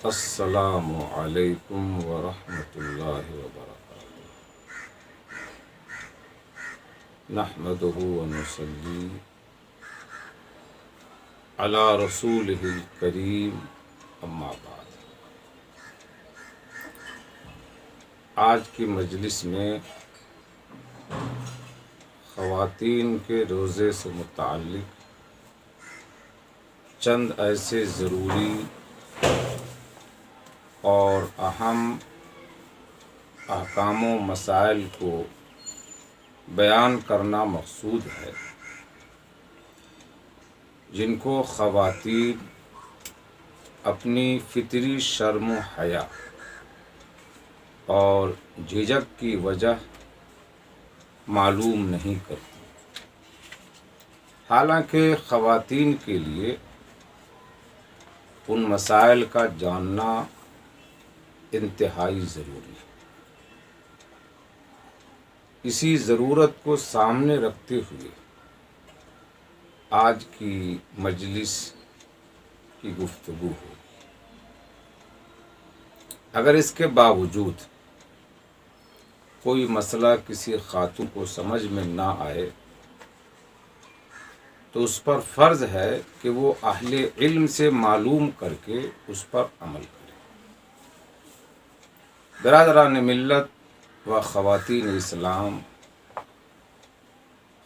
السلام علیکم ورحمۃ اللہ وبرکاتہ۔ نحمدہ ونصلی علی رسولہ الکریم، اما بعد۔ آج کی مجلس میں خواتین کے روزے سے متعلق چند ایسے ضروری اور اہم احکام و مسائل کو بیان کرنا مقصود ہے، جن کو خواتین اپنی فطری شرم و حیا اور جھجک کی وجہ معلوم نہیں کرتی، حالانکہ خواتین کے لیے ان مسائل کا جاننا انتہائی ضروری ہے۔ اسی ضرورت کو سامنے رکھتے ہوئے آج کی مجلس کی گفتگو ہو۔ اگر اس کے باوجود کوئی مسئلہ کسی خاتون کو سمجھ میں نہ آئے تو اس پر فرض ہے کہ وہ اہل علم سے معلوم کر کے اس پر عمل کرے۔ برادران ملت و خواتین اسلام،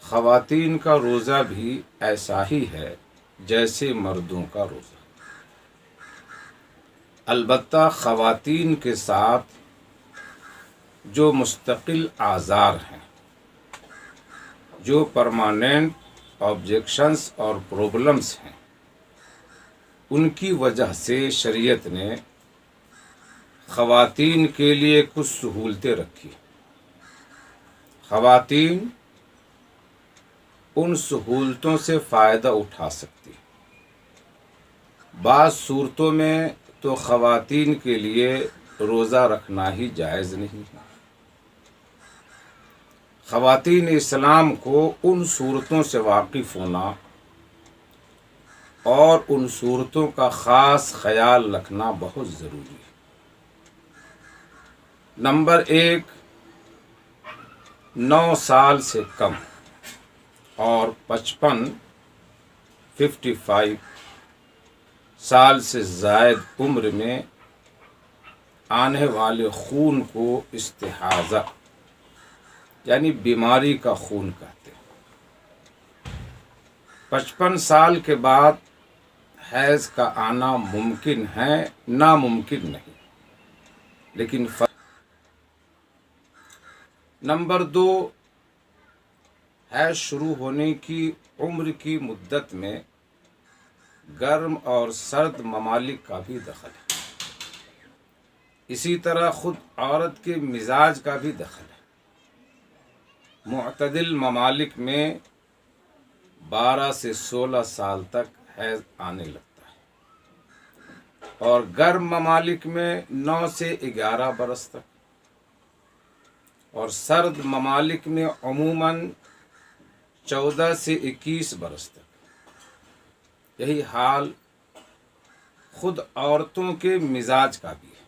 خواتین کا روزہ بھی ایسا ہی ہے جیسے مردوں کا روزہ، البتہ خواتین کے ساتھ جو مستقل اعذار ہیں، جو پرماننٹ آبجیکشنز اور پرابلمز ہیں، ان کی وجہ سے شریعت نے خواتین کے لیے کچھ سہولتیں رکھی۔ خواتین ان سہولتوں سے فائدہ اٹھا سکتی۔ بعض صورتوں میں تو خواتین کے لیے روزہ رکھنا ہی جائز نہیں ہے۔ خواتین اسلام کو ان صورتوں سے واقف ہونا اور ان صورتوں کا خاص خیال رکھنا بہت ضروری ہے۔ نمبر 1، 9 سال سے کم اور 55 سال سے زائد عمر میں آنے والے خون کو استحاضہ یعنی بیماری کا خون کہتے ہیں۔ 55 سال کے بعد حیض کا آنا ممکن ہے، ناممکن نہیں، لیکن نمبر 2، حیض شروع ہونے کی عمر کی مدت میں گرم اور سرد ممالک کا بھی دخل ہے۔ اسی طرح خود عورت کے مزاج کا بھی دخل ہے۔ معتدل ممالک میں 12 سے 16 سال تک حیض آنے لگتا ہے، اور گرم ممالک میں 9 سے 11 برس تک، اور سرد ممالک میں عموماً 14 سے 21 برس تک۔ یہی حال خود عورتوں کے مزاج کا بھی ہے۔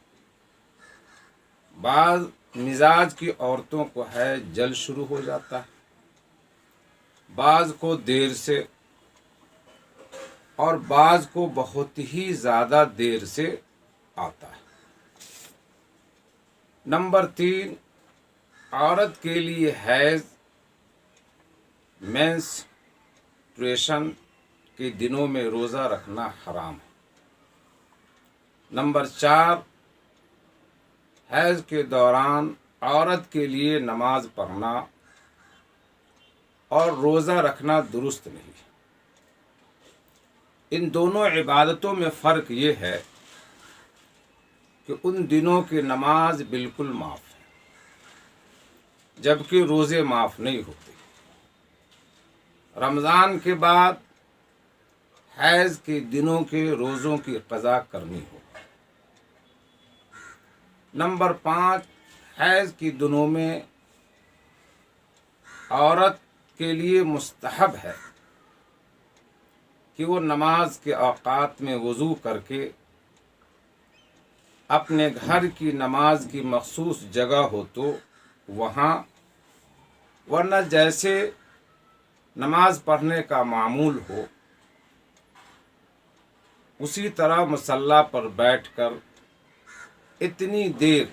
بعض مزاج کی عورتوں کو حیض جلد شروع ہو جاتا ہے، بعض کو دیر سے، اور بعض کو بہت ہی زیادہ دیر سے آتا ہے۔ نمبر 3، عورت کے لیے حیض مینسٹریشن کے دنوں میں روزہ رکھنا حرام ہے۔ نمبر 4، حیض کے دوران عورت کے لیے نماز پڑھنا اور روزہ رکھنا درست نہیں۔ ان دونوں عبادتوں میں فرق یہ ہے کہ ان دنوں کی نماز بالکل معاف ہے، جبکہ روزے معاف نہیں ہوتے۔ رمضان کے بعد حیض کے دنوں کے روزوں کی قضا کرنی ہو۔ نمبر 5، حیض کے دنوں میں عورت کے لیے مستحب ہے کہ وہ نماز کے اوقات میں وضو کر کے اپنے گھر کی نماز کی مخصوص جگہ ہو تو وہاں، ورنہ جیسے نماز پڑھنے کا معمول ہو اسی طرح مصلی پر بیٹھ کر اتنی دیر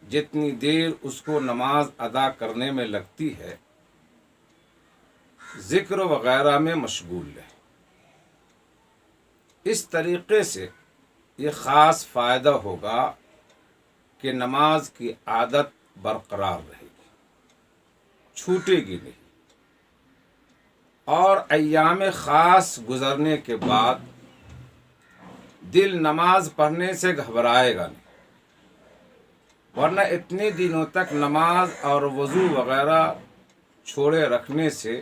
جتنی دیر اس کو نماز ادا کرنے میں لگتی ہے ذکر وغیرہ میں مشغول رہے۔ اس طریقے سے یہ خاص فائدہ ہوگا کہ نماز کی عادت برقرار رہے گی، چھوٹے گی نہیں، اور ایام خاص گزرنے کے بعد دل نماز پڑھنے سے گھبرائے گا نہیں، ورنہ اتنے دنوں تک نماز اور وضو وغیرہ چھوڑے رکھنے سے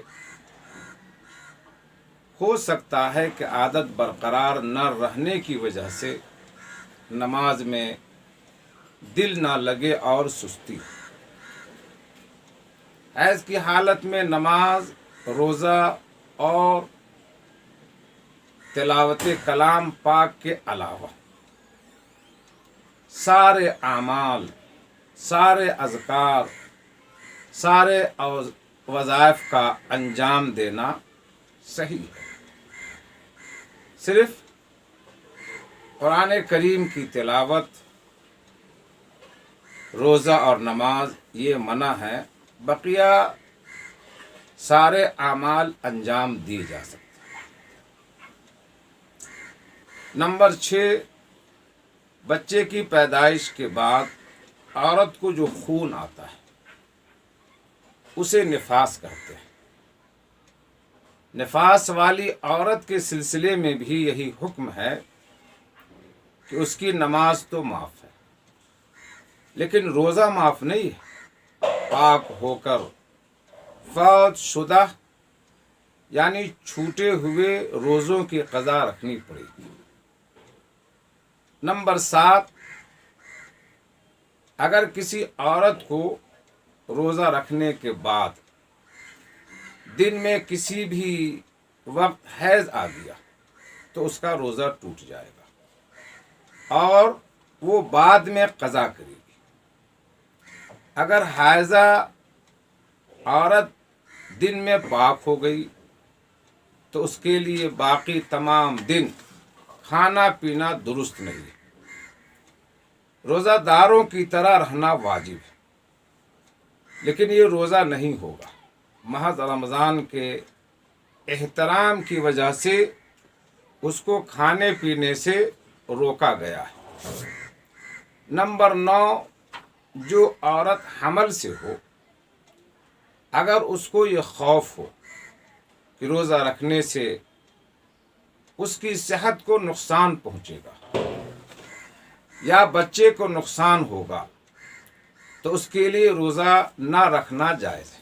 ہو سکتا ہے کہ عادت برقرار نہ رہنے کی وجہ سے نماز میں دل نہ لگے اور سستی ہو۔ حیض کی حالت میں نماز، روزہ اور تلاوت کلام پاک کے علاوہ سارے اعمال، سارے اذکار، سارے وظائف کا انجام دینا صحیح ہے۔ صرف قرآن کریم کی تلاوت، روزہ اور نماز یہ منع ہے، بقیہ سارے اعمال انجام دیے جا سکتے ہیں۔ نمبر 6، بچے کی پیدائش کے بعد عورت کو جو خون آتا ہے اسے نفاس کہتے ہیں۔ نفاس والی عورت کے سلسلے میں بھی یہی حکم ہے کہ اس کی نماز تو معاف ہے، لیکن روزہ معاف نہیں ہے۔ پاک ہو کر فوت شدہ یعنی چھوٹے ہوئے روزوں کی قضا رکھنی پڑے گی۔ نمبر 7، اگر کسی عورت کو روزہ رکھنے کے بعد دن میں کسی بھی وقت حیض آ گیا تو اس کا روزہ ٹوٹ جائے گا اور وہ بعد میں قضا کرے گی۔ اگر حائضہ عورت دن میں پاک ہو گئی تو اس کے لیے باقی تمام دن کھانا پینا درست نہیں ہے۔ روزہ داروں کی طرح رہنا واجب ہے، لیکن یہ روزہ نہیں ہوگا، محض رمضان کے احترام کی وجہ سے اس کو کھانے پینے سے روکا گیا ہے۔ نمبر 9، جو عورت حمل سے ہو، اگر اس کو یہ خوف ہو کہ روزہ رکھنے سے اس کی صحت کو نقصان پہنچے گا یا بچے کو نقصان ہوگا تو اس کے لیے روزہ نہ رکھنا جائز ہے۔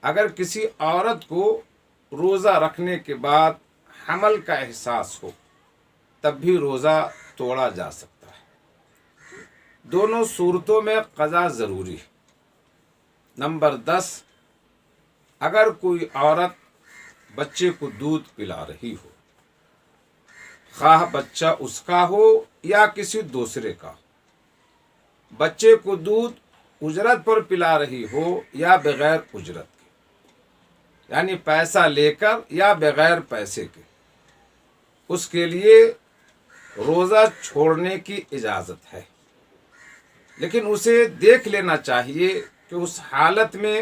اگر کسی عورت کو روزہ رکھنے کے بعد حمل کا احساس ہو تب بھی روزہ توڑا جا سکتا ہے۔ دونوں صورتوں میں قضا ضروری ہے۔ نمبر 10، اگر کوئی عورت بچے کو دودھ پلا رہی ہو، خواہ بچہ اس کا ہو یا کسی دوسرے کا، بچے کو دودھ اجرت پر پلا رہی ہو یا بغیر اجرت کے، یعنی پیسہ لے کر یا بغیر پیسے کے، اس کے لیے روزہ چھوڑنے کی اجازت ہے، لیکن اسے دیکھ لینا چاہیے کہ اس حالت میں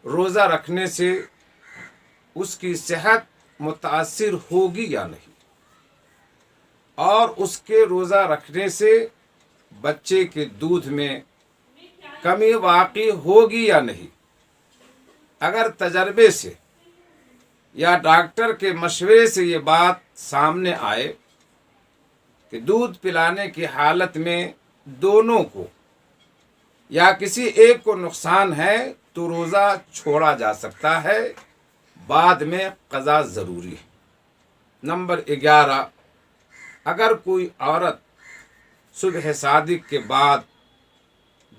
روزہ رکھنے سے اس کی صحت متاثر ہوگی یا نہیں، اور اس کے روزہ رکھنے سے بچے کے دودھ میں کمی واقع ہوگی یا نہیں۔ اگر تجربے سے یا ڈاکٹر کے مشورے سے یہ بات سامنے آئے کہ دودھ پلانے کی حالت میں دونوں کو یا کسی ایک کو نقصان ہے تو روزہ چھوڑا جا سکتا ہے، بعد میں قضا ضروری ہے۔ نمبر 11، اگر کوئی عورت صبح صادق کے بعد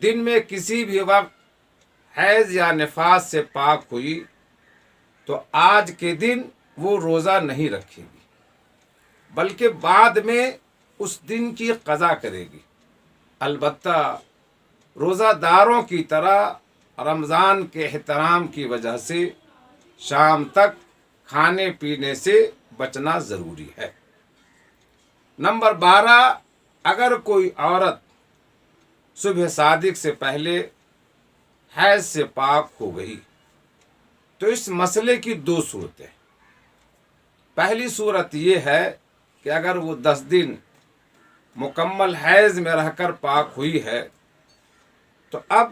دن میں کسی بھی وقت حیض یا نفاس سے پاک ہوئی تو آج کے دن وہ روزہ نہیں رکھے گی، بلکہ بعد میں اس دن کی قضا کرے گی۔ البتہ روزہ داروں کی طرح رمضان کے احترام کی وجہ سے شام تک کھانے پینے سے بچنا ضروری ہے۔ نمبر 12، اگر کوئی عورت صبح صادق سے پہلے حیض سے پاک ہو گئی تو اس مسئلے کی 2 صورتیں۔ پہلی صورت یہ ہے کہ اگر وہ 10 دن مکمل حیض میں رہ کر پاک ہوئی ہے تو اب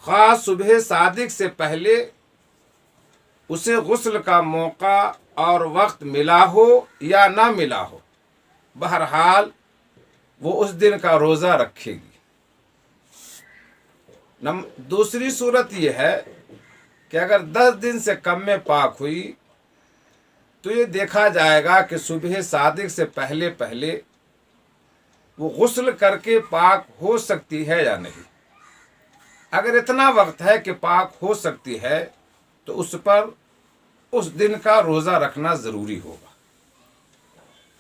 خواہ صبح صادق سے پہلے اسے غسل کا موقع اور وقت ملا ہو یا نہ ملا ہو، بہرحال وہ اس دن کا روزہ رکھے گی۔ دوسری صورت یہ ہے کہ اگر 10 دن سے کم میں پاک ہوئی تو یہ دیکھا جائے گا کہ صبح صادق سے پہلے وہ غسل کر کے پاک ہو سکتی ہے یا نہیں۔ اگر اتنا وقت ہے کہ پاک ہو سکتی ہے تو اس پر اس دن کا روزہ رکھنا ضروری ہوگا،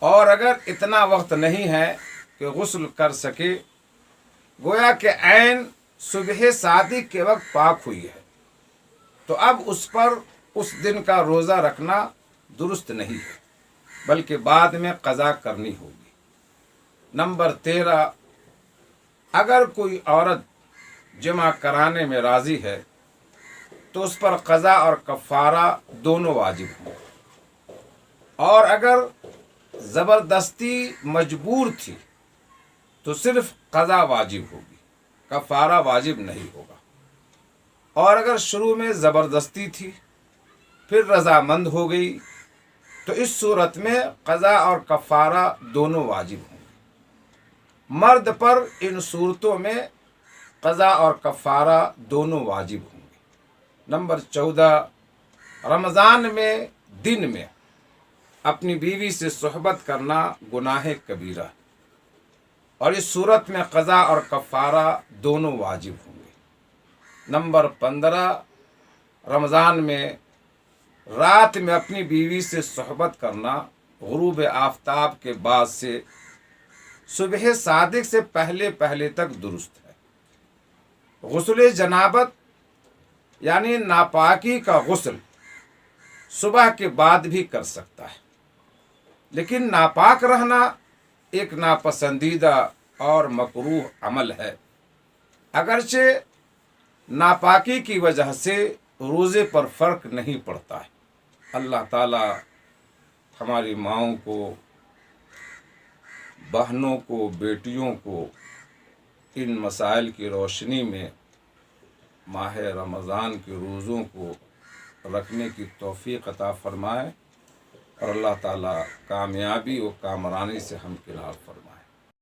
اور اگر اتنا وقت نہیں ہے کہ غسل کر سکے، گویا کہ عین صبح صادق کے وقت پاک ہوئی ہے، تو اب اس پر اس دن کا روزہ رکھنا درست نہیں ہے، بلکہ بعد میں قضا کرنی ہوگی۔ نمبر 13، اگر کوئی عورت جمع کرانے میں راضی ہے تو اس پر قضا اور کفارہ دونوں واجب ہوں، اور اگر زبردستی مجبور تھی تو صرف قضا واجب ہوگی، کفارہ واجب نہیں ہوگا، اور اگر شروع میں زبردستی تھی پھر رضامند ہو گئی تو اس صورت میں قضا اور کفارہ دونوں واجب ہوں گے۔ مرد پر ان صورتوں میں قضا اور کفارہ دونوں واجب ہوں گے۔ نمبر 14، رمضان میں دن میں اپنی بیوی سے صحبت کرنا گناہ کبیرہ ہے، اور اس صورت میں قضا اور کفارہ دونوں واجب ہوں گے۔ نمبر 15، رمضان میں رات میں اپنی بیوی سے صحبت کرنا غروب آفتاب کے بعد سے صبح صادق سے پہلے تک درست ہے۔ غسل جنابت یعنی ناپاکی کا غسل صبح کے بعد بھی کر سکتا ہے، لیکن ناپاک رہنا ایک ناپسندیدہ اور مکروہ عمل ہے، اگرچہ ناپاکی کی وجہ سے روزے پر فرق نہیں پڑتا ہے۔ اللہ تعالی ہماری ماؤں کو، بہنوں کو، بیٹیوں کو ان مسائل کی روشنی میں ماہ رمضان کے روزوں کو رکھنے کی توفیق عطا فرمائے، اور اللہ تعالی کامیابی و کامرانی سے ہمکنار فرمائے۔